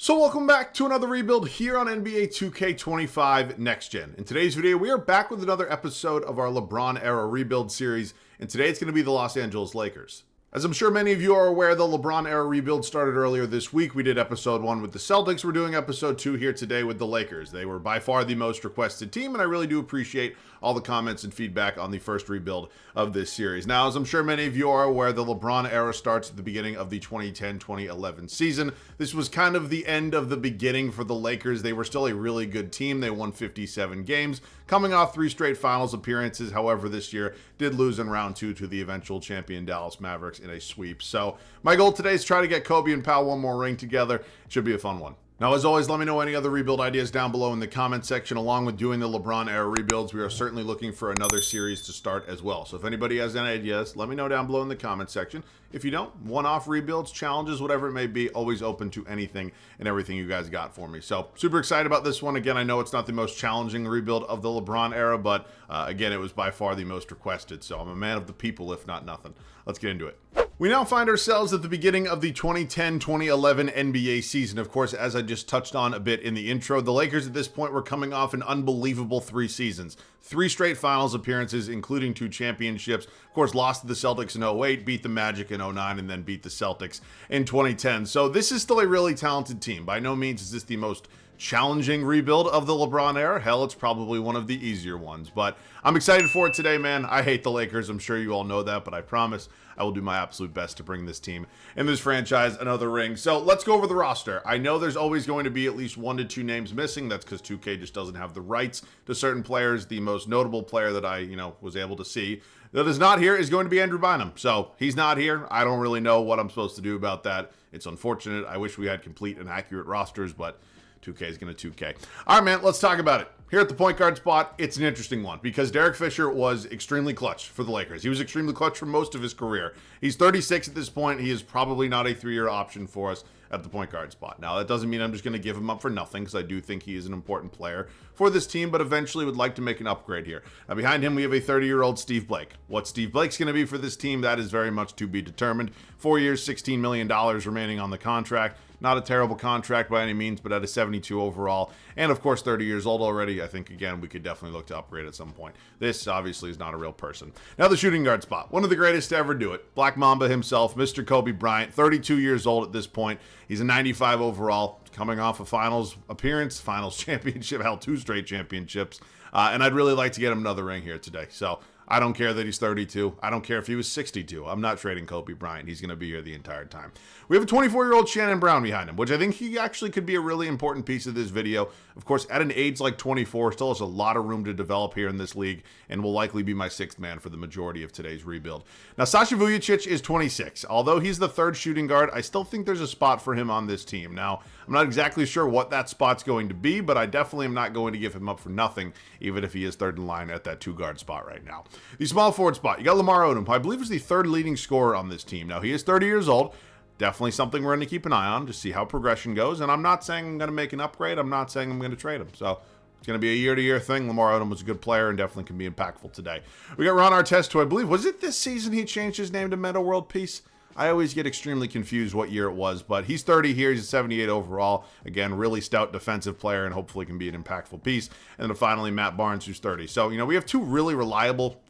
So welcome back to another rebuild here on NBA 2K25 Next Gen. In today's video, we are back with another episode of our LeBron Era rebuild series, and today it's going to be the Los Angeles Lakers. As I'm sure many of you are aware, the LeBron Era rebuild started earlier this week. We did episode 1 with the Celtics. We're doing episode 2 here today with the Lakers. They were by far the most requested team, and I really do appreciate all the comments and feedback on the first rebuild of this series. Now, as I'm sure many of you are aware, the LeBron Era starts at the beginning of the 2010-2011 season. This was kind of the end of the beginning for the Lakers. They were still a really good team. They won 57 games, coming off 3 straight finals appearances. However, this year did lose in round 2 to the eventual champion Dallas Mavericks in a sweep. So my goal today is try to get Kobe and Powell one more ring together. It should be a fun one. Now, as always, let me know any other rebuild ideas down below in the comment section. Along with doing the LeBron Era rebuilds, we are certainly looking for another series to start as well. So if anybody has any ideas, let me know down below in the comment section. If you don't, one-off rebuilds, challenges, whatever it may be, always open to anything and everything you guys got for me. So super excited about this one. Again, I know it's not the most challenging rebuild of the LeBron Era, but again, it was by far the most requested. So I'm a man of the people, if not nothing. Let's get into it. We now find ourselves at the beginning of the 2010-2011 NBA season. Of course, as I just touched on a bit in the intro, the Lakers at this point were coming off an unbelievable 3 seasons. 3 straight finals appearances, including 2 championships. Of course, lost to the Celtics in 08, beat the Magic in 09, and then beat the Celtics in 2010. So this is still a really talented team. By no means is this the most challenging rebuild of the LeBron Era. Hell, it's probably one of the easier ones, but I'm excited for it today, man. I hate the Lakers. I'm sure you all know that, but I promise I will do my absolute best to bring this team and this franchise another ring. So let's go over the roster. I know there's always going to be at least 1 to 2 names missing. That's because 2K just doesn't have the rights to certain players. The most notable player that I, was able to see that is not here is going to be Andrew Bynum. So he's not here. I don't really know what I'm supposed to do about that. It's unfortunate. I wish we had complete and accurate rosters, but 2K is going to 2K. All right, man, let's talk about it. Here at the point guard spot, it's an interesting one because Derek Fisher was extremely clutch for the Lakers. He was extremely clutch for most of his career. He's 36 at this point. He is probably not a 3-year option for us at the point guard spot. Now, that doesn't mean I'm just going to give him up for nothing because I do think he is an important player for this team, but eventually would like to make an upgrade here. Now, behind him, we have a 30-year-old Steve Blake. What Steve Blake's going to be for this team, that is very much to be determined. 4 years, $16 million remaining on the contract. Not a terrible contract by any means, but at a 72 overall. And, of course, 30 years old already. I think, again, we could definitely look to upgrade at some point. This, obviously, is not a real person. Now, the shooting guard spot. One of the greatest to ever do it. Black Mamba himself, Mr. Kobe Bryant, 32 years old at this point. He's a 95 overall, coming off a finals appearance, finals championship, hell, 2 straight championships. And I'd really like to get him another ring here today. So I don't care that he's 32. I don't care if he was 62. I'm not trading Kobe Bryant. He's going to be here the entire time. We have a 24-year-old Shannon Brown behind him, which I think he actually could be a really important piece of this video. Of course, at an age like 24, still has a lot of room to develop here in this league and will likely be my 6th man for the majority of today's rebuild. Now, Sasha Vujacic is 26. Although he's the 3rd shooting guard, I still think there's a spot for him on this team. Now, I'm not exactly sure what that spot's going to be, but I definitely am not going to give him up for nothing, even if he is 3rd in line at that 2-guard spot right now. The small forward spot, you got Lamar Odom, who I believe is the 3rd leading scorer on this team. Now, he is 30 years old. Definitely something we're going to keep an eye on to see how progression goes. And I'm not saying I'm going to make an upgrade. I'm not saying I'm going to trade him. So it's going to be a year-to-year thing. Lamar Odom was a good player and definitely can be impactful today. We got Ron Artest, who I believe, was it this season he changed his name to Meta World Peace? I always get extremely confused what year it was, but he's 30 here. He's a 78 overall. Again, really stout defensive player and hopefully can be an impactful piece. And then finally, Matt Barnes, who's 30. So, we have 2 really reliable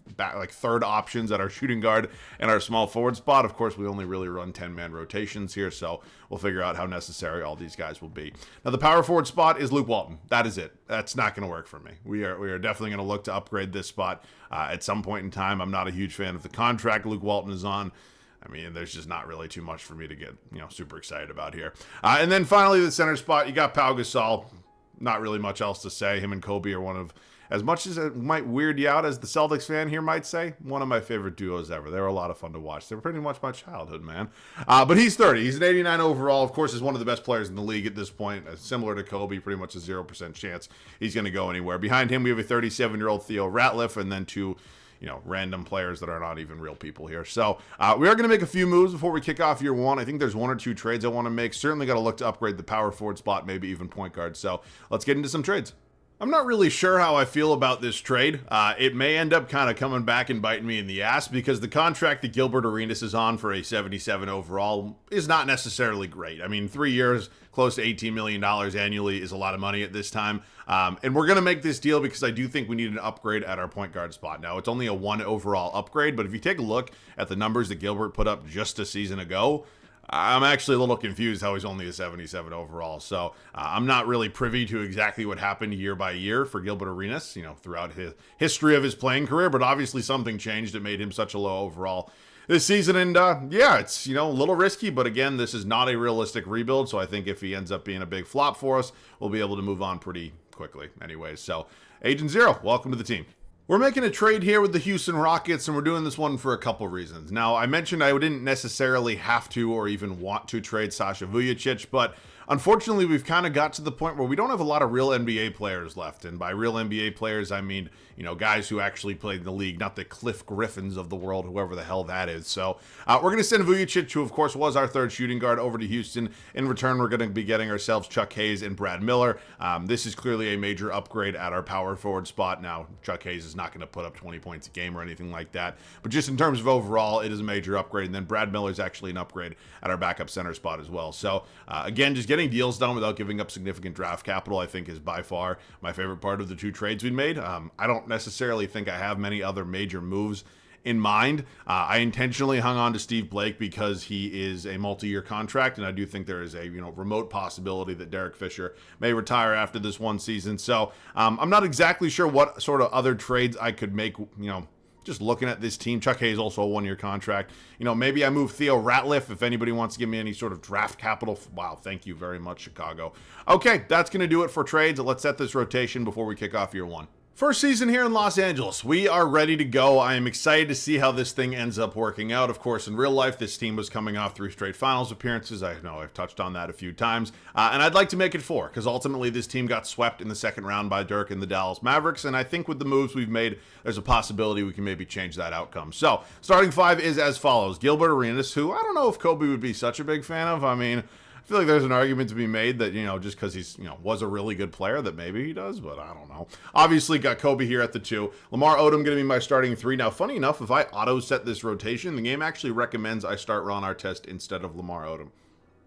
third options at our shooting guard and our small forward spot. Of course, we only really run 10-man rotations here, so we'll figure out how necessary all these guys will be. Now, the power forward spot is Luke Walton. That is it. That's not going to work for me. We are definitely going to look to upgrade this spot at some point in time. I'm not a huge fan of the contract Luke Walton is on. I mean, there's just not really too much for me to get, super excited about here. And then finally, the center spot, you got Pau Gasol. Not really much else to say. Him and Kobe are one of, as much as it might weird you out as the Celtics fan here might say, one of my favorite duos ever. They were a lot of fun to watch. They were pretty much my childhood, man. But he's 30. He's an 89 overall. Of course, is one of the best players in the league at this point. Similar to Kobe, pretty much a 0% chance he's going to go anywhere. Behind him, we have a 37-year-old Theo Ratliff and then 2 random players that are not even real people here. So we are going to make a few moves before we kick off year 1. I think there's 1 or 2 trades I want to make. Certainly got to look to upgrade the power forward spot, maybe even point guard. So let's get into some trades. I'm not really sure how I feel about this trade. It may end up kind of coming back and biting me in the ass because the contract that Gilbert Arenas is on for a 77 overall is not necessarily great. I mean, 3 years, close to $18 million annually is a lot of money at this time. And we're going to make this deal because I do think we need an upgrade at our point guard spot. Now, it's only a 1 overall upgrade, but if you take a look at the numbers that Gilbert put up just a season ago, I'm actually a little confused how he's only a 77 overall. So I'm not really privy to exactly what happened year by year for Gilbert Arenas, throughout his history of his playing career. But obviously something changed that made him such a low overall this season. And it's, a little risky. But again, this is not a realistic rebuild. So I think if he ends up being a big flop for us, we'll be able to move on pretty quickly anyways. So Agent Zero, welcome to the team. We're making a trade here with the Houston Rockets, and we're doing this one for a couple reasons. Now, I mentioned I didn't necessarily have to or even want to trade Sasha Vujacic, but unfortunately, we've kind of got to the point where we don't have a lot of real NBA players left. And by real NBA players, I mean, guys who actually played in the league, not the Cliff Griffins of the world, whoever the hell that is. So we're going to send Vujacic, who of course was our third shooting guard, over to Houston. In return, we're going to be getting ourselves Chuck Hayes and Brad Miller. This is clearly a major upgrade at our power forward spot. Now, Chuck Hayes is not going to put up 20 points a game or anything like that. But just in terms of overall, it is a major upgrade. And then Brad Miller is actually an upgrade at our backup center spot as well. So again, just getting deals done without giving up significant draft capital, I think, is by far my favorite part of the two trades we made. I don't necessarily think I have many other major moves in mind. I intentionally hung on to Steve Blake because he is a multi-year contract, and I do think there is a remote possibility that Derek Fisher may retire after this one season. So I'm not exactly sure what sort of other trades I could make, just looking at this team. Chuck Hayes also a 1-year contract. Maybe I move Theo Ratliff if anybody wants to give me any sort of draft capital. Wow, thank you very much, Chicago. Okay, that's going to do it for trades. Let's set this rotation before we kick off year one. First season here in Los Angeles. We are ready to go. I am excited to see how this thing ends up working out. Of course, in real life, this team was coming off 3 straight finals appearances. I know I've touched on that a few times. And I'd like to make it 4, because ultimately this team got swept in the second round by Dirk and the Dallas Mavericks. And I think with the moves we've made, there's a possibility we can maybe change that outcome. So, starting 5 is as follows. Gilbert Arenas, who I don't know if Kobe would be such a big fan of. I mean, I feel like there's an argument to be made that, just because he's, was a really good player, that maybe he does, but I don't know. Obviously, got Kobe here at the 2. Lamar Odom going to be my starting 3. Now, funny enough, if I auto-set this rotation, the game actually recommends I start Ron Artest instead of Lamar Odom.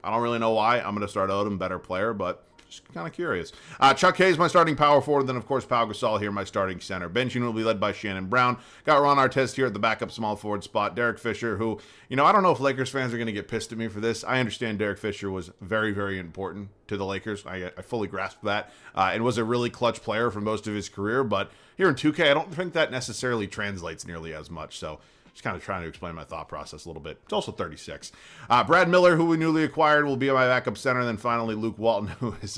I don't really know why. I'm going to start Odom, better player, but just kind of curious. Chuck Hayes, my starting power forward. Then, of course, Pau Gasol here, my starting center. Bench unit will be led by Shannon Brown. Got Ron Artest here at the backup small forward spot. Derek Fisher, who, I don't know if Lakers fans are going to get pissed at me for this. I understand Derek Fisher was very, very important to the Lakers. I fully grasp that. And was a really clutch player for most of his career. But here in 2K, I don't think that necessarily translates nearly as much. So, just kind of trying to explain my thought process a little bit. It's also 36. Brad Miller, who we newly acquired, will be my backup center. And then finally, Luke Walton, who is,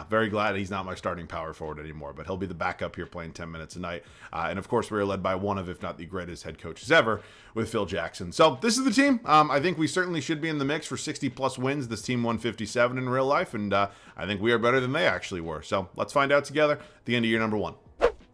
very glad he's not my starting power forward anymore. But he'll be the backup here playing 10 minutes a night. And of course, we are led by one of, if not the greatest head coaches ever, with Phil Jackson. So this is the team. I think we certainly should be in the mix for 60-plus wins. This team won 57 in real life. And I think we are better than they actually were. So let's find out together at the end of year number 1.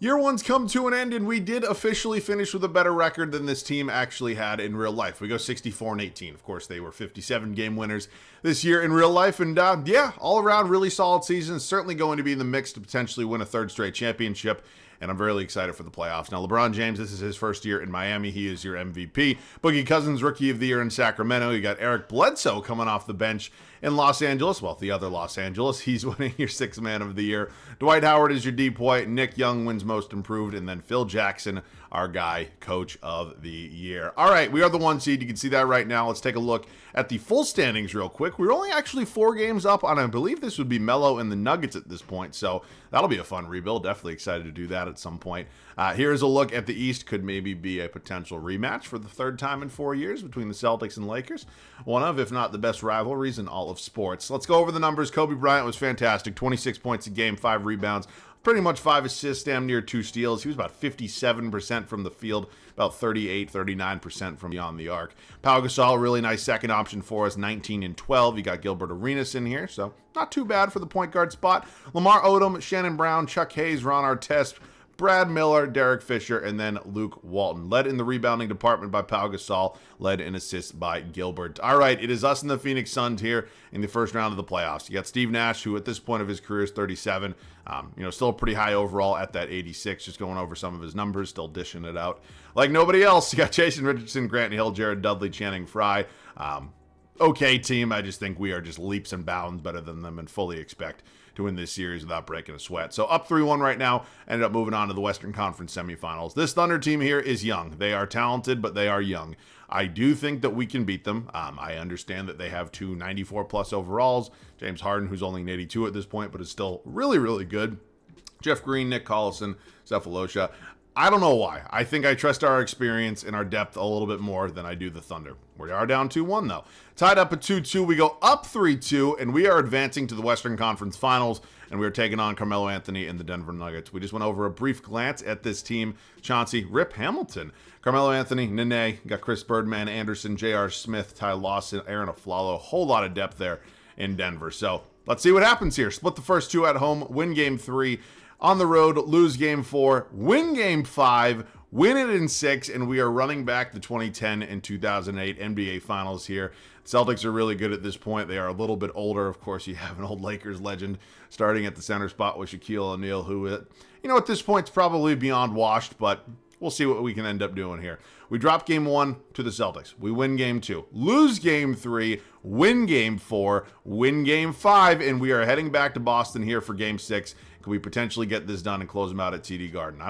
Year one's come to an end, and we did officially finish with a better record than this team actually had in real life. We go 64-18. Of course, they were 57-game winners this year in real life. And all around, really solid season. Certainly going to be in the mix to potentially win a 3rd straight championship. And I'm really excited for the playoffs. Now, LeBron James, this is his first year in Miami. He is your MVP. Boogie Cousins, Rookie of the Year in Sacramento. You got Eric Bledsoe coming off the bench in Los Angeles. Well, the other Los Angeles. He's winning your 6th Man of the Year. Dwight Howard is your deep point. Nick Young wins Most Improved. And then Phil Jackson, our guy, Coach of the Year. All right, we are the 1 seed. You can see that right now. Let's take a look at the full standings real quick. We're only actually 4 games up on, I believe this would be Melo and the Nuggets at this point. So that'll be a fun rebuild. Definitely excited to do that at some point. Here's a look at the East. Could maybe be a potential rematch for the 3rd time in 4 years between the Celtics and Lakers. One of, if not the best rivalries in all of sports. Let's go over the numbers. Kobe Bryant was fantastic. 26 points a game, 5 rebounds, pretty much 5 assists, damn near 2 steals. He was about 57% from the field, about 39% from beyond the arc. Pau Gasol, really nice second option for us, 19 and 12. You got Gilbert Arenas in here, so not too bad for the point guard spot. Lamar Odom, Shannon Brown, Chuck Hayes, Ron Artest, Brad Miller, Derek Fisher, and then Luke Walton. Led in the rebounding department by Pau Gasol, led in assists by Gilbert. All right, it is us and the Phoenix Suns here in the first round of the playoffs. You got Steve Nash, who at this point of his career is 37. Still pretty high overall at that 86, just going over some of his numbers, still dishing it out like nobody else. You got Jason Richardson, Grant Hill, Jared Dudley, Channing Frye. Okay team. I just think we are just leaps and bounds better than them and fully expect to win this series without breaking a sweat. So up 3-1 right now, ended up moving on to the Western Conference semifinals. This Thunder team here is young. They are talented, but they are young. I do think that we can beat them. I understand that they have 2 94-plus overalls. James Harden, who's only an 82 at this point, but is still really, really good. Jeff Green, Nick Collison, Cephalosha. I don't know why. I think I trust our experience and our depth a little bit more than I do the Thunder. We are down 2-1, though. Tied up at 2-2. We go up 3-2, and we are advancing to the Western Conference Finals, and we are taking on Carmelo Anthony and the Denver Nuggets. We just went over a brief glance at this team. Chauncey, Rip Hamilton, Carmelo Anthony, Nene, got Chris Birdman, Anderson, J.R. Smith, Ty Lawson, Aaron Aflalo. A whole lot of depth there in Denver. So let's see what happens here. Split the first 2 at home, win game 3. On the road, lose game 4, win game 5, win it in 6, and we are running back the 2010 and 2008 NBA Finals here. Celtics are really good at this point. They are a little bit older. Of course, you have an old Lakers legend starting at the center spot with Shaquille O'Neal, who, at this point is probably beyond washed, but we'll see what we can end up doing here. We drop game 1 to the Celtics. We win game 2, lose game 3, win game 4, win game 5, and we are heading back to Boston here for game 6. Can we potentially get this done and close them out at TD Garden?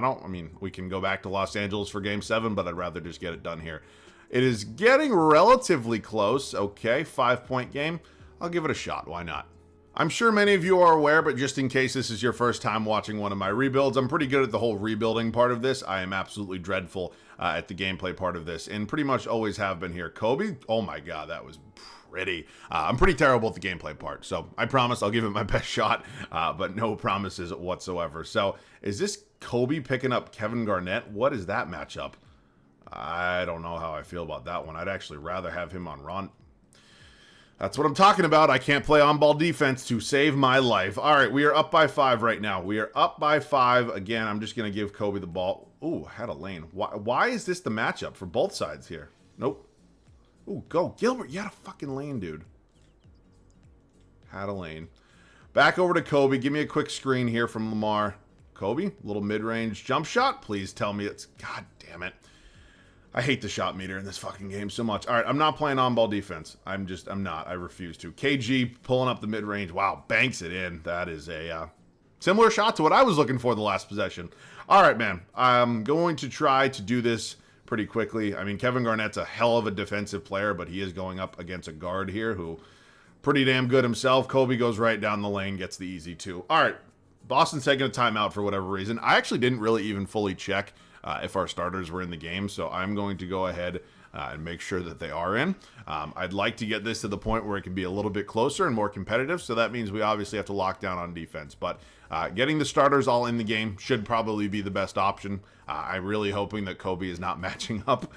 We can go back to Los Angeles for game 7, but I'd rather just get it done here. It is getting relatively close. Okay, 5-point game. I'll give it a shot. Why not? I'm sure many of you are aware, but just in case this is your first time watching one of my rebuilds, I'm pretty good at the whole rebuilding part of this. I am absolutely dreadful at the gameplay part of this, and pretty much always have been here. Kobe, oh my God, that was pretty. I'm pretty terrible at the gameplay part, so I promise I'll give it my best shot, but no promises whatsoever. So is this Kobe picking up Kevin Garnett? What is that matchup? I don't know how I feel about that one. I'd actually rather have him on Ron. That's what I'm talking about. I can't play on-ball defense to save my life. All right, we are up by 5 right now. We are up by 5. Again, I'm just going to give Kobe the ball. Ooh, had a lane. Why is this the matchup for both sides here? Nope. Ooh, go. Gilbert, you had a fucking lane, dude. Had a lane. Back over to Kobe. Give me a quick screen here from Lamar. Kobe, little mid-range jump shot. Please tell me it's... God damn it. I hate the shot meter in this fucking game so much. All right, I'm not playing on-ball defense. I'm not. I refuse to. KG pulling up the mid-range. Wow, banks it in. That is a similar shot to what I was looking for the last possession. All right, man. I'm going to try to do this pretty quickly. I mean, Kevin Garnett's a hell of a defensive player, but he is going up against a guard here who pretty damn good himself. Kobe goes right down the lane, gets the easy 2. All right, Boston's taking a timeout for whatever reason. I actually didn't really even fully check if our starters were in the game, so I'm going to go ahead and make sure that they are in. I'd like to get this to the point where it can be a little bit closer and more competitive, so that means we obviously have to lock down on defense. But getting the starters all in the game should probably be the best option. I'm really hoping that Kobe is not matching up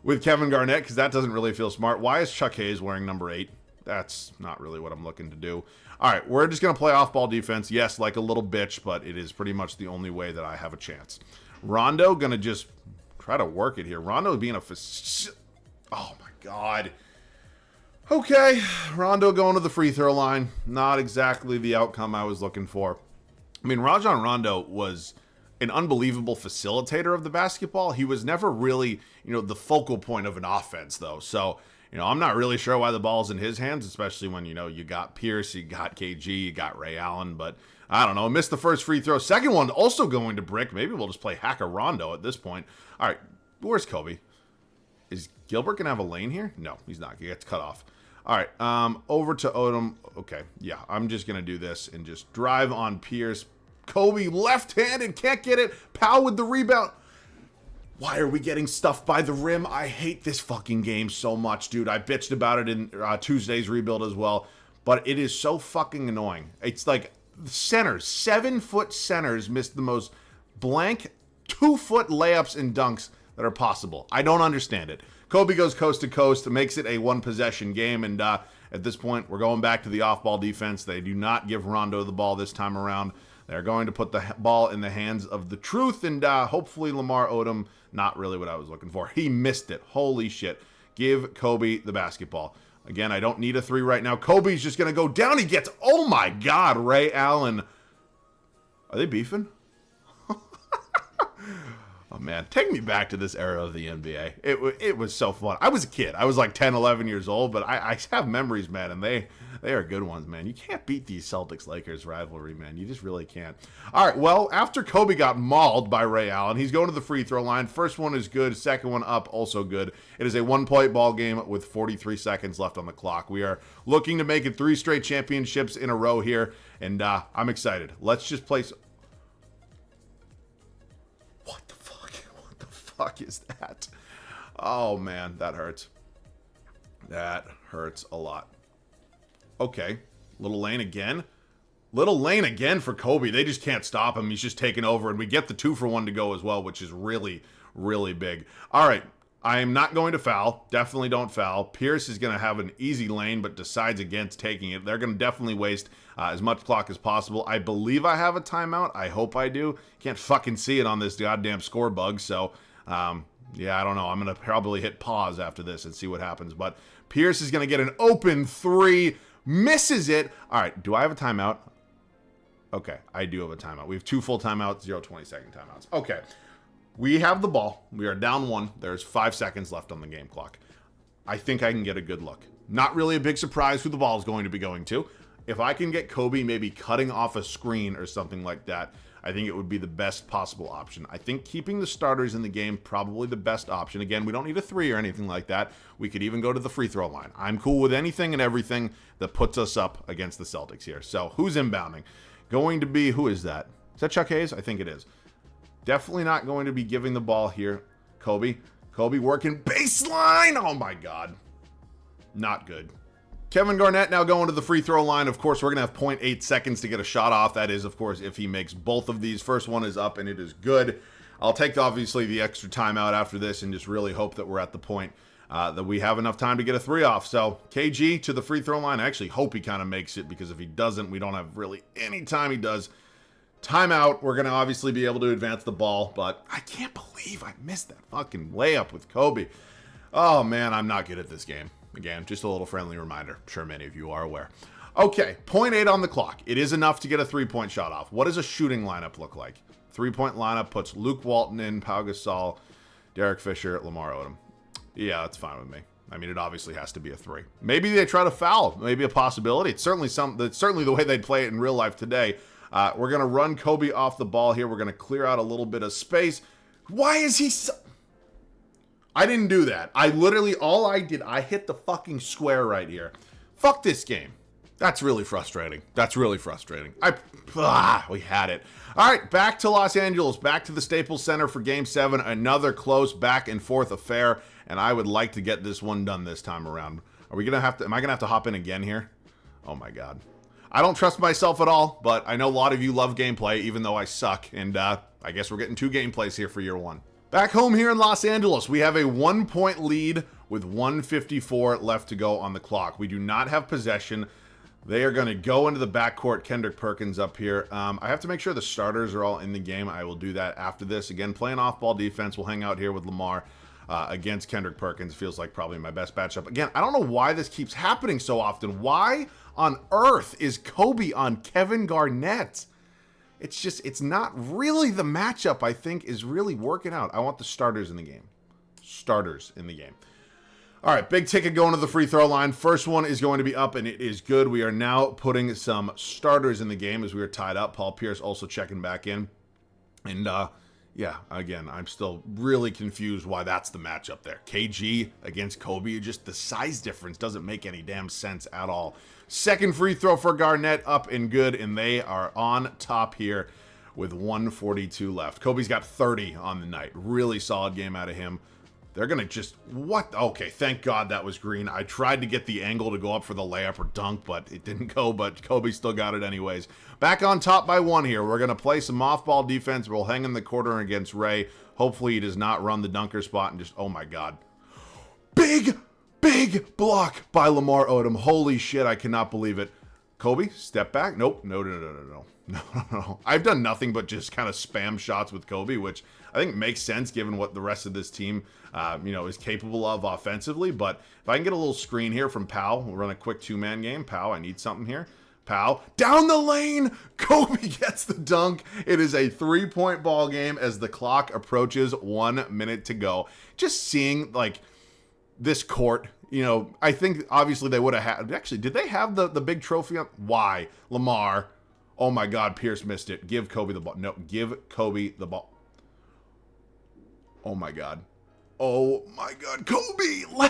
with Kevin Garnett, because that doesn't really feel smart. Why is Chuck Hayes wearing number 8? That's not really what I'm looking to do. All right, we're just going to play off-ball defense. Yes, like a little bitch, but it is pretty much the only way that I have a chance. Rondo going to just try to work it here. Rondo being oh, my God. Okay, Rondo going to the free throw line. Not exactly the outcome I was looking for. I mean, Rajon Rondo was an unbelievable facilitator of the basketball. He was never really, the focal point of an offense, though. So, I'm not really sure why the ball's in his hands, especially when, you got Pierce, you got KG, you got Ray Allen, but I don't know. Missed the first free throw. Second one also going to brick. Maybe we'll just play Hacker Rondo at this point. All right, where's Kobe? Is Gilbert going to have a lane here? No, he's not. He gets cut off. All right, over to Odom. Okay, yeah, I'm just going to do this and just drive on Pierce. Kobe left-handed, can't get it. Powell with the rebound. Why are we getting stuffed by the rim? I hate this fucking game so much, dude. I bitched about it in Tuesday's rebuild as well, but it is so fucking annoying. It's like centers, 7-foot centers missed the most blank 2-foot layups and dunks that are possible. I don't understand it. Kobe goes coast to coast, makes it a one-possession game, and at this point, we're going back to the off-ball defense. They do not give Rondo the ball this time around. They're going to put the ball in the hands of the truth, and hopefully Lamar Odom, not really what I was looking for. He missed it. Holy shit. Give Kobe the basketball. Again, I don't need a 3 right now. Kobe's just going to go down. He gets, oh my God, Ray Allen. Are they beefing? Oh, man. Take me back to this era of the NBA. It was so fun. I was a kid. I was like 10, 11 years old, but I have memories, man, and they are good ones, man. You can't beat these Celtics-Lakers rivalry, man. You just really can't. All right, well, after Kobe got mauled by Ray Allen, he's going to the free throw line. First one is good. Second one up, also good. It is a one-point ball game with 43 seconds left on the clock. We are looking to make it 3 straight championships in a row here, and I'm excited. Let's just place... What the fuck is that? Oh, man, that hurts. That hurts a lot. Okay, little lane again. Little lane again for Kobe. They just can't stop him. He's just taking over, and we get the 2-for-1 to go as well, which is really, really big. All right, I am not going to foul. Definitely don't foul. Pierce is going to have an easy lane, but decides against taking it. They're going to definitely waste as much clock as possible. I believe I have a timeout. I hope I do. Can't fucking see it on this goddamn score bug, so... yeah, I don't know. I'm going to probably hit pause after this and see what happens. But Pierce is going to get an open 3. Misses it. All right, do I have a timeout? Okay, I do have a timeout. We have 2 full timeouts, 0 20-second timeouts. Okay, we have the ball. We are down 1. There's 5 seconds left on the game clock. I think I can get a good look. Not really a big surprise who the ball is going to be going to. If I can get Kobe maybe cutting off a screen or something like that, I think it would be the best possible option. I think keeping the starters in the game, probably the best option. Again, we don't need a 3 or anything like that. We could even go to the free throw line. I'm cool with anything and everything that puts us up against the Celtics here. So who's inbounding? Going to be, who is that? Is that Chuck Hayes? I think it is. Definitely not going to be giving the ball here. Kobe. Kobe working baseline. Oh my God. Not good. Kevin Garnett now going to the free throw line. Of course, we're going to have 0.8 seconds to get a shot off. That is, of course, if he makes both of these. First one is up, and it is good. I'll take, obviously, the extra timeout after this and just really hope that we're at the point that we have enough time to get a 3 off. So, KG to the free throw line. I actually hope he kind of makes it, because if he doesn't, we don't have really any time. He does. Timeout. We're going to obviously be able to advance the ball, but I can't believe I missed that fucking layup with Kobe. Oh, man, I'm not good at this game. Again, just a little friendly reminder. I'm sure many of you are aware. Okay, 0.8 on the clock. It is enough to get a 3-point shot off. What does a shooting lineup look like? 3-point lineup puts Luke Walton in, Pau Gasol, Derek Fisher, Lamar Odom. Yeah, that's fine with me. I mean, it obviously has to be a 3. Maybe they try to foul. Maybe a possibility. It's certainly certainly the way they'd play it in real life today. We're going to run Kobe off the ball here. We're going to clear out a little bit of space. Why is he so... I didn't do that. I literally, all I did, I hit the fucking square right here. Fuck this game. That's really frustrating. That's really frustrating. We had it. All right, back to Los Angeles, back to the Staples Center for Game 7. Another close back and forth affair, and I would like to get this one done this time around. Are we going to have to, am I going to have to hop in again here? Oh my God. I don't trust myself at all, but I know a lot of you love gameplay, even though I suck, and I guess we're getting 2 gameplays here for year 1. Back home here in Los Angeles, we have a 1-point lead with 1:54 left to go on the clock. We do not have possession. They are going to go into the backcourt. Kendrick Perkins up here. I have to make sure the starters are all in the game. I will do that after this. Again, playing off-ball defense. We'll hang out here with Lamar against Kendrick Perkins. Feels like probably my best matchup. Again, I don't know why this keeps happening so often. Why on earth is Kobe on Kevin Garnett? It's just, it's not really the matchup I think is really working out. I want the starters in the game. Starters in the game. All right, big ticket going to the free throw line. First one is going to be up, and it is good. We are now putting some starters in the game as we are tied up. Paul Pierce also checking back in. And, yeah, again, I'm still really confused why that's the matchup there. KG against Kobe, just the size difference doesn't make any damn sense at all. Second free throw for Garnett, up and good, and they are on top here with 1:42 left. Kobe's got 30 on the night. Really solid game out of him. They're going to just, what? Okay, thank God that was green. I tried to get the angle to go up for the layup or dunk, but it didn't go, but Kobe still got it anyways. Back on top by 1 here. We're going to play some off-ball defense. We'll hang in the corner against Ray. Hopefully he does not run the dunker spot and just, oh my God. Big block by Lamar Odom. Holy shit, I cannot believe it. Kobe, step back. Nope. No. No. I've done nothing but just kind of spam shots with Kobe, which I think makes sense given what the rest of this team, is capable of offensively. But if I can get a little screen here from Powell, we'll run a quick two-man game. Powell, I need something here. Powell, down the lane. Kobe gets the dunk. It is a 3-point ball game as the clock approaches 1 minute to go. Just seeing, like, this court, I think obviously they would have had, actually, did they have the big trophy on? Why? Lamar. Oh my God, Pierce missed it. Give Kobe the ball. No, give Kobe the ball. Oh my God. Oh my God, Kobe!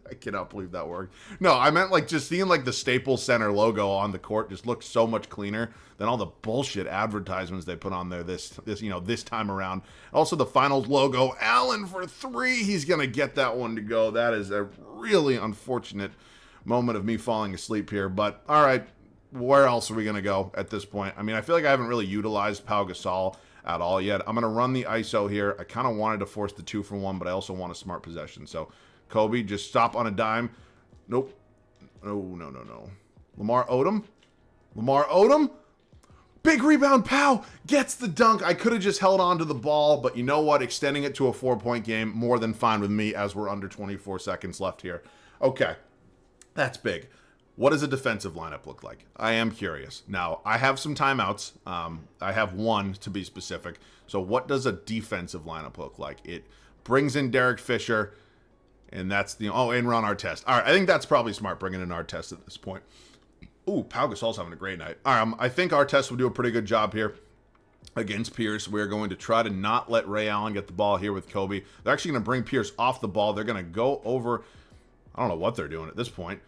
I cannot believe that worked. No, I meant like just seeing like the Staples Center logo on the court just looks so much cleaner than all the bullshit advertisements they put on there this time around. Also the finals logo, Allen for 3. He's gonna get that one to go. That is a really unfortunate moment of me falling asleep here. But all right, where else are we gonna go at this point? I mean, I feel like I haven't really utilized Pau Gasol at all yet. I'm gonna run the ISO here. I kind of wanted to force the 2-for-1, but I also want a smart possession. So Kobe, just stop on a dime. Nope. No. Lamar Odom. Big rebound. Pow gets the dunk. I could have just held on to the ball, but you know what? Extending it to a 4-point game, more than fine with me as we're under 24 seconds left here. Okay. That's big. What does a defensive lineup look like? I am curious. Now, I have some timeouts. I have one to be specific. So what does a defensive lineup look like? It brings in Derek Fisher. And that's and Ron Artest. All right, I think that's probably smart bringing in Artest at this point. Ooh, Pau Gasol's having a great night. All right, I think Artest will do a pretty good job here against Pierce. We're going to try to not let Ray Allen get the ball here with Kobe. They're actually going to bring Pierce off the ball. They're going to go over. I don't know what they're doing at this point.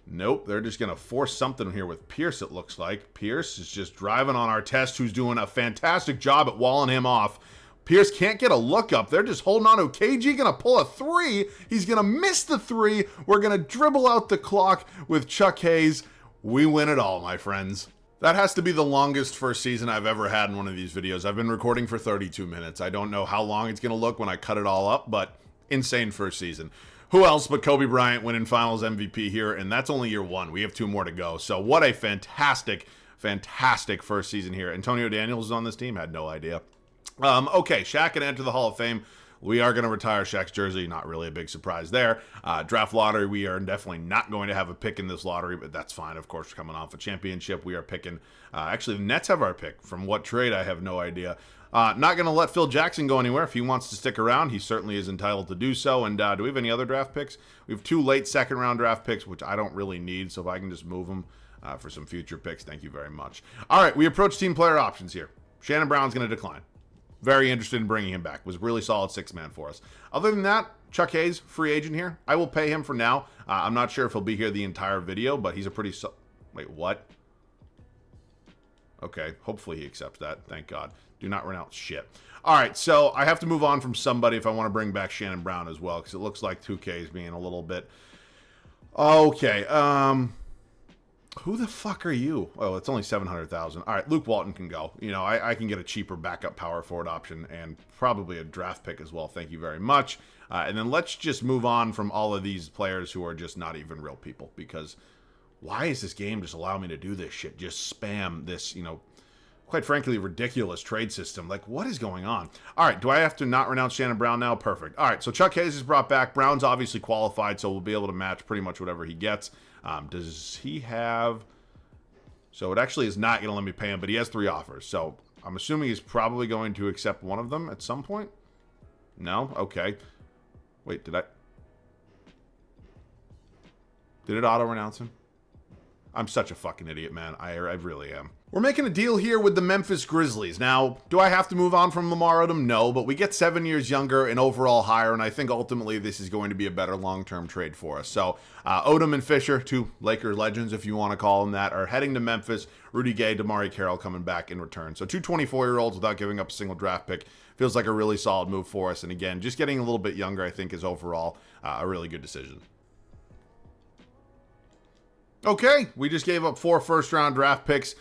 Nope, they're just going to force something here with Pierce, it looks like. Pierce is just driving on Artest, who's doing a fantastic job at walling him off. Pierce can't get a look up. They're just holding on to KG. Going to pull a 3. He's going to miss the 3. We're going to dribble out the clock with Chuck Hayes. We win it all, my friends. That has to be the longest first season I've ever had in one of these videos. I've been recording for 32 minutes. I don't know how long it's going to look when I cut it all up, but insane first season. Who else but Kobe Bryant winning finals MVP here? And that's only year 1. We have 2 more to go. So what a fantastic first season here. Antonio Daniels is on this team. Had no idea. Okay, Shaq can enter the Hall of Fame. We are going to retire Shaq's jersey. Not really a big surprise there. Draft lottery, we are definitely not going to have a pick in this lottery, but that's fine. Of course, coming off a championship, we are picking. Actually, the Nets have our pick. From what trade, I have no idea. Not going to let Phil Jackson go anywhere. If he wants to stick around, he certainly is entitled to do so. And do we have any other draft picks? We have 2 late second-round draft picks, which I don't really need, so if I can just move them for some future picks, thank you very much. All right, we approach team player options here. Shannon Brown's going to decline. Very interested in bringing him back. Was really solid 6-man for us. Other than that, Chuck Hayes, free agent here. I will pay him for now. I'm not sure if he'll be here the entire video, but he's a pretty... Wait, what? Okay, hopefully he accepts that. Thank God. Do not renounce shit. All right, so I have to move on from somebody if I want to bring back Shannon Brown as well, because it looks like 2K is being a little bit... Okay, who the fuck are you? Oh, it's only 700,000. All right, Luke Walton can go. I can get a cheaper backup power forward option and probably a draft pick as well. Thank you very much. And then let's just move on from all of these players who are just not even real people, because why is this game just allowing me to do this shit? Just spam this, quite frankly, ridiculous trade system. Like, what is going on? All right, do I have to not renounce Shannon Brown now? Perfect. All right, so Chuck Hayes is brought back. Brown's obviously qualified, so we'll be able to match pretty much whatever he gets. Does he have... So it actually is not going to let me pay him, but he has 3 offers. So I'm assuming he's probably going to accept one of them at some point. No? Okay. Wait, did it auto-renounce him? I'm such a fucking idiot, man. I really am. We're making a deal here with the Memphis Grizzlies. Now, do I have to move on from Lamar Odom? No, but we get 7 years younger and overall higher, and I think ultimately this is going to be a better long-term trade for us. So, Odom and Fisher, 2 Laker legends, if you want to call them that, are heading to Memphis. Rudy Gay, DeMarre Carroll coming back in return. So 2 24-year-olds without giving up a single draft pick feels like a really solid move for us. And again, just getting a little bit younger, I think, is overall a really good decision. Okay, we just gave up 4 first-round draft picks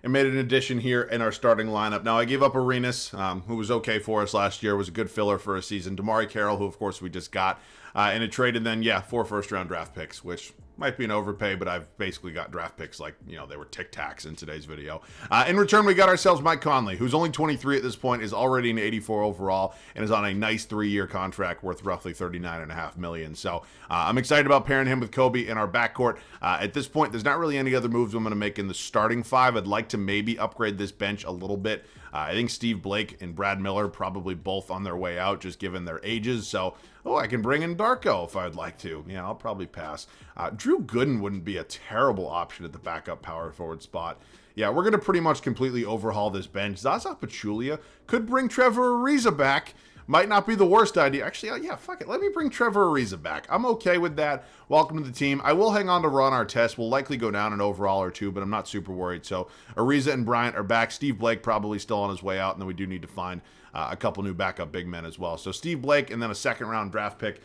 and made an addition here in our starting lineup. Now, I gave up Arenas, who was okay for us last year, was a good filler for a season. DeMarre Carroll, who, of course, we just got in a trade, and then, 4 first-round draft picks, which Might be an overpay, but I've basically got draft picks like, they were Tic Tacs in today's video. In return, we got ourselves Mike Conley, who's only 23 at this point, is already an 84 overall, and is on a nice 3-year contract worth roughly $39.5 million. So I'm excited about pairing him with Kobe in our backcourt. At this point, there's not really any other moves I'm going to make in the starting five. I'd like to maybe upgrade this bench a little bit. I think Steve Blake and Brad Miller probably both on their way out, just given their ages. So, I can bring in Darko if I'd like to. Yeah, I'll probably pass. Drew Gooden wouldn't be a terrible option at the backup power forward spot. Yeah, we're going to pretty much completely overhaul this bench. Zaza Pachulia could bring Trevor Ariza back. Might not be the worst idea. Actually, yeah, fuck it. Let me bring Trevor Ariza back. I'm okay with that. Welcome to the team. I will hang on to Ron Artest. We'll likely go down an overall or two, but I'm not super worried. So Ariza and Bryant are back. Steve Blake probably still on his way out, and then we do need to find a couple new backup big men as well. So Steve Blake and then a second-round draft pick,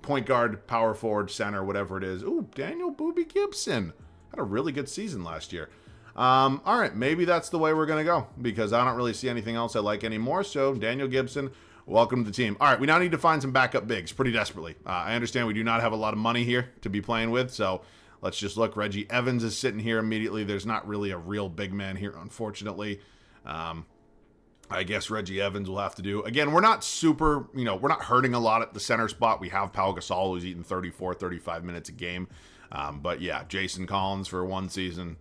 point guard, power forward, center, whatever it is. Ooh, Daniel Boobie Gibson. Had a really good season last year. All right, maybe that's the way we're going to go because I don't really see anything else I like anymore. So Daniel Gibson, welcome to the team. All right, we now need to find some backup bigs pretty desperately. I understand we do not have a lot of money here to be playing with, so let's just look. Reggie Evans is sitting here immediately. There's not really a real big man here, unfortunately. I guess Reggie Evans will have to do. Again, we're not super, we're not hurting a lot at the center spot. We have Pau Gasol, who's eating 34, 35 minutes a game. But yeah, Jason Collins for one season.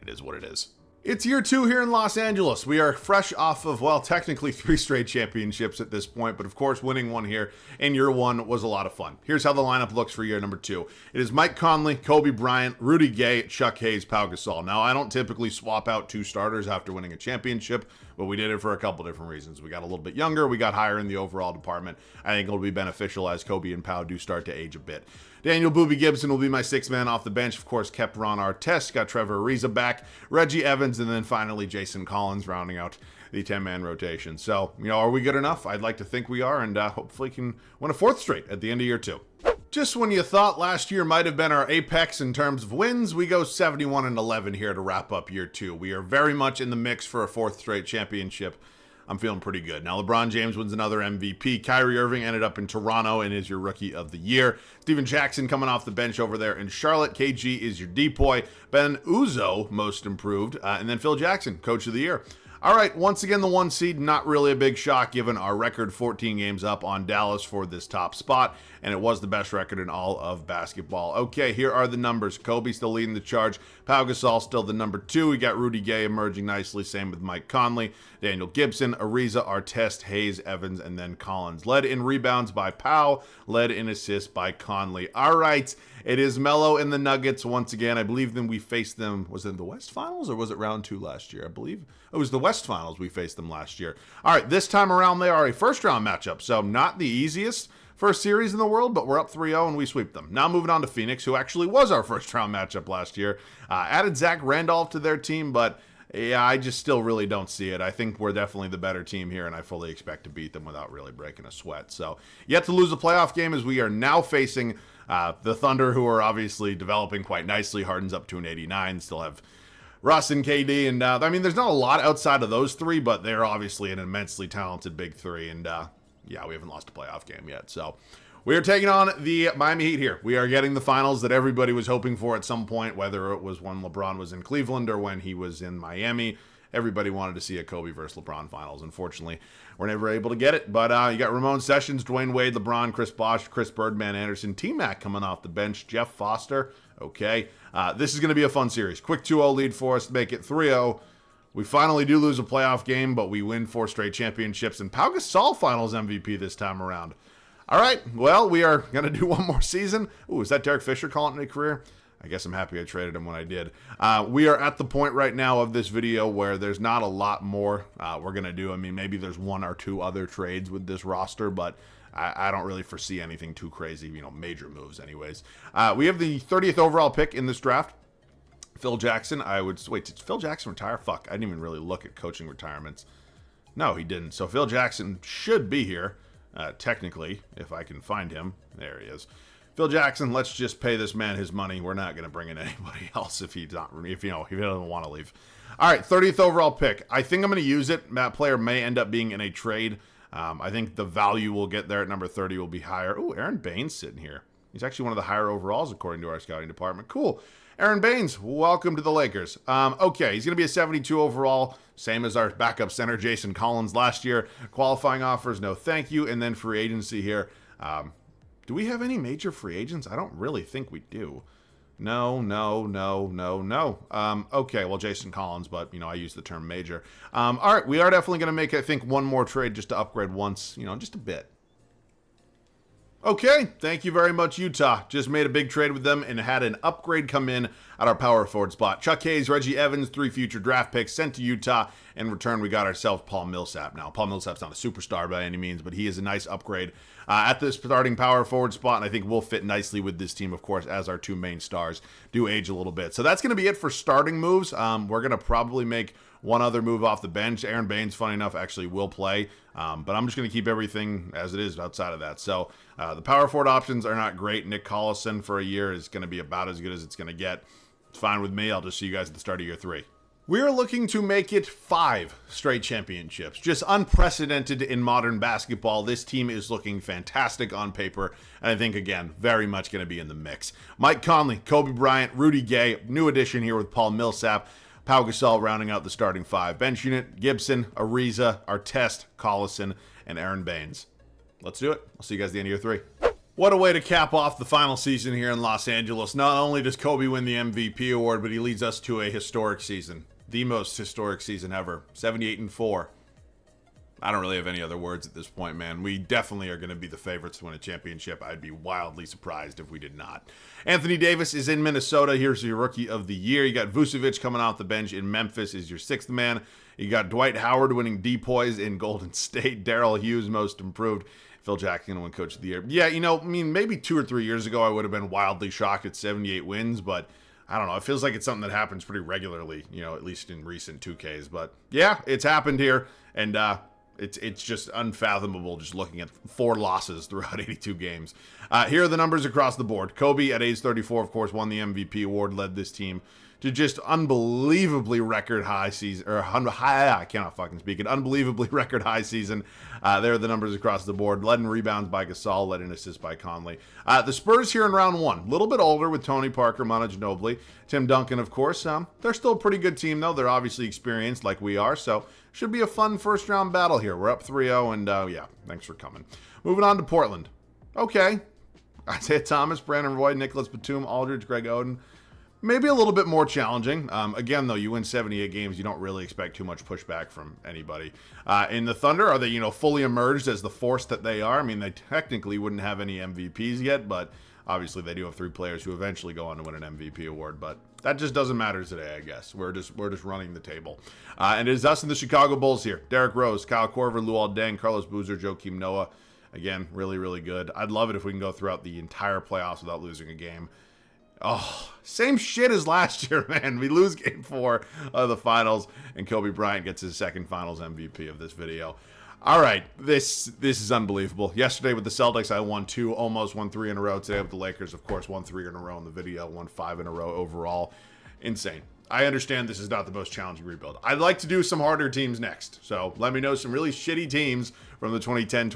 It is what it is. It's year 2 here in Los Angeles. We are fresh off of, well, technically 3 straight championships at this point, but of course winning one here in year 1 was a lot of fun. Here's how the lineup looks for year number 2. It is Mike Conley, Kobe Bryant, Rudy Gay, Chuck Hayes, Pau Gasol. Now, I don't typically swap out 2 starters after winning a championship, but we did it for a couple different reasons. We got a little bit younger, we got higher in the overall department. I think it'll be beneficial as Kobe and Pau do start to age a bit. Daniel Boobie Gibson will be my 6th man off the bench. Of course, kept Ron Artest, got Trevor Ariza back, Reggie Evans, and then finally Jason Collins rounding out the 10-man rotation. So, are we good enough? I'd like to think we are, and hopefully can win a 4th straight at the end of year 2. Just when you thought last year might have been our apex in terms of wins, we go 71-11 here to wrap up year 2. We are very much in the mix for a 4th straight championship. I'm feeling pretty good. Now, LeBron James wins another MVP. Kyrie Irving ended up in Toronto and is your rookie of the year. Steven Jackson coming off the bench over there in Charlotte. KG is your depoy. Ben Uzo, most improved. And then Phil Jackson, coach of the year. All right, once again, the 1 seed, not really a big shock given our record 14 games up on Dallas for this top spot, and it was the best record in all of basketball. Okay, here are the numbers. Kobe still leading the charge. Pau Gasol still the number 2. We got Rudy Gay emerging nicely, same with Mike Conley, Daniel Gibson, Ariza, Artest, Hayes, Evans, and then Collins. Led in rebounds by Pau, led in assists by Conley. All right, it is Melo and the Nuggets once again. I believe then we faced them, was it in the West Finals or was it round 2 last year? I believe it was the West Finals we faced them last year. All right, this time around they are a first-round matchup, so not the easiest first series in the world, but we're up 3-0 and we sweep them. Now moving on to Phoenix, who actually was our first-round matchup last year. Added Zach Randolph to their team, but yeah, I just still really don't see it. I think we're definitely the better team here, and I fully expect to beat them without really breaking a sweat. So yet to lose a playoff game as we are now facing the Thunder, who are obviously developing quite nicely. Harden's up to an 89, still have Russ and KD, and I mean, there's not a lot outside of those 3, but they're obviously an immensely talented big 3, and yeah, we haven't lost a playoff game yet. So we are taking on the Miami Heat here. We are getting the finals that everybody was hoping for at some point, whether it was when LeBron was in Cleveland or when he was in Miami. Everybody wanted to see a Kobe versus LeBron finals. Unfortunately, we're never able to get it. But you got Ramon Sessions, Dwayne Wade, LeBron, Chris Bosh, Chris Birdman Anderson, T-Mac coming off the bench, Jeff Foster. Okay, this is going to be a fun series. Quick 2-0 lead for us to make it 3-0. We finally do lose a playoff game, but we win 4 straight championships. And Pau Gasol finals MVP this time around. All right, well, we are going to do one more season. Ooh, is that Derek Fisher calling it a career? I guess I'm happy I traded him when I did. We are at the point right now of this video where there's not a lot more we're going to do. I mean, maybe there's 1 or 2 other trades with this roster, but I don't really foresee anything too crazy, major moves anyways. We have the 30th overall pick in this draft. Phil Jackson, wait, did Phil Jackson retire? Fuck, I didn't even really look at coaching retirements. No, he didn't. So Phil Jackson should be here, technically, if I can find him. There he is. Phil Jackson, let's just pay this man his money. We're not going to bring in anybody else if he doesn't want to leave. All right, 30th overall pick. I think I'm going to use it. That player may end up being in a trade. I think the value we'll get there at number 30 will be higher. Ooh, Aaron Baines sitting here. He's actually one of the higher overalls according to our scouting department. Cool. Aaron Baines, welcome to the Lakers. Okay, he's going to be a 72 overall, same as our backup center, Jason Collins, last year. Qualifying offers, no thank you. And then free agency here. Do we have any major free agents? I don't really think we do. No. Okay, well, Jason Collins, but, I use the term major. All right, we are definitely going to make, I think, one more trade just to upgrade once, just a bit. Okay, thank you very much, Utah. Just made a big trade with them and had an upgrade come in at our power forward spot. Chuck Hayes, Reggie Evans, 3 future draft picks sent to Utah. In return, we got ourselves Paul Millsap. Now, Paul Millsap's not a superstar by any means, but he is a nice upgrade at the starting power forward spot, and I think will fit nicely with this team, of course, as our 2 main stars do age a little bit. So that's going to be it for starting moves. We're going to probably make one other move off the bench. Aaron Baines, funny enough, actually will play, but I'm just going to keep everything as it is outside of that. So the power forward options are not great. Nick Collison for a year is going to be about as good as it's going to get. It's fine with me. I'll just see you guys at the start of year 3. We're looking to make it 5 straight championships. Just unprecedented in modern basketball. This team is looking fantastic on paper, and I think, again, very much going to be in the mix. Mike Conley, Kobe Bryant, Rudy Gay, new addition here with Paul Millsap. Pau Gasol rounding out the starting 5. Bench unit, Gibson, Ariza, Artest, Collison, and Aaron Baines. Let's do it. I'll see you guys at the end of year 3. What a way to cap off the final season here in Los Angeles. Not only does Kobe win the MVP award, but he leads us to a historic season. The most historic season ever. 78-4. I don't really have any other words at this point, man. We definitely are going to be the favorites to win a championship. I'd be wildly surprised if we did not. Anthony Davis is in Minnesota. Here's your rookie of the year. You got Vucevic coming off the bench in Memphis is your 6th man. You got Dwight Howard winning DPOYs in Golden State. Daryl Hughes, most improved. Phil Jackson going to win coach of the year. Yeah, maybe 2 or 3 years ago I would have been wildly shocked at 78 wins, but I don't know. It feels like it's something that happens pretty regularly, at least in recent 2Ks. But yeah, it's happened here, and it's just unfathomable just looking at 4 losses throughout 82 games. Here are the numbers across the board. Kobe at age 34, of course, won the MVP award, led this team to just unbelievably record high season, I cannot fucking speak, an unbelievably record high season. There are the numbers across the board. Led in rebounds by Gasol, led in assists by Conley. The Spurs here in round 1, a little bit older with Tony Parker, Manu Ginobili, Tim Duncan, of course. They're still a pretty good team, though. They're obviously experienced like we are, so should be a fun first-round battle here. We're up 3-0, and yeah, thanks for coming. Moving on to Portland. Okay. Isaiah Thomas, Brandon Roy, Nicholas Batum, Aldridge, Greg Oden. Maybe a little bit more challenging. Again, though, you win 78 games, you don't really expect too much pushback from anybody. In the Thunder, are they, fully emerged as the force that they are? I mean, they technically wouldn't have any MVPs yet, but obviously they do have 3 players who eventually go on to win an MVP award. But that just doesn't matter today, I guess. We're just running the table. And it is us and the Chicago Bulls here. Derrick Rose, Kyle Korver, Luol Deng, Carlos Boozer, Joakim Noah. Again, really, really good. I'd love it if we can go throughout the entire playoffs without losing a game. Oh, same shit as last year, man. We lose game 4 of the finals, and Kobe Bryant gets his 2nd finals MVP of this video. All right, this is unbelievable. Yesterday with the Celtics, I won 2, almost won 3 in a row. Today with the Lakers, of course, won 3 in a row in the video, won 5 in a row overall. Insane. I understand this is not the most challenging rebuild. I'd like to do some harder teams next. So let me know some really shitty teams from the 2010-2011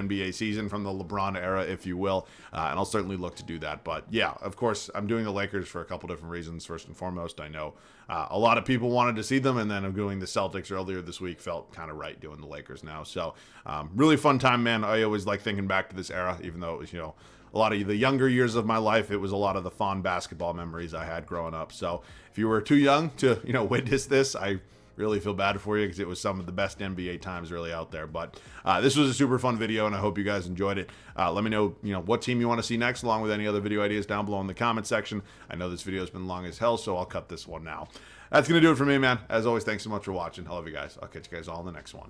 NBA season, from the Lebron era, if you will. And I'll certainly look to do that. But yeah, of course, I'm doing the Lakers for a couple different reasons. First and foremost, I know a lot of people wanted to see them. And then I'm doing the Celtics earlier this week. Felt kind of right doing the Lakers now. So really fun time, man. I always like thinking back to this era, even though it was, a lot of the younger years of my life, it was a lot of the fond basketball memories I had growing up. So if you were too young to, witness this, I really feel bad for you because it was some of the best NBA times really out there. But this was a super fun video, and I hope you guys enjoyed it. Let me know, what team you want to see next, along with any other video ideas down below in the comment section. I know this video has been long as hell, so I'll cut this one now. That's going to do it for me, man. As always, thanks so much for watching. I love you guys. I'll catch you guys all in the next one.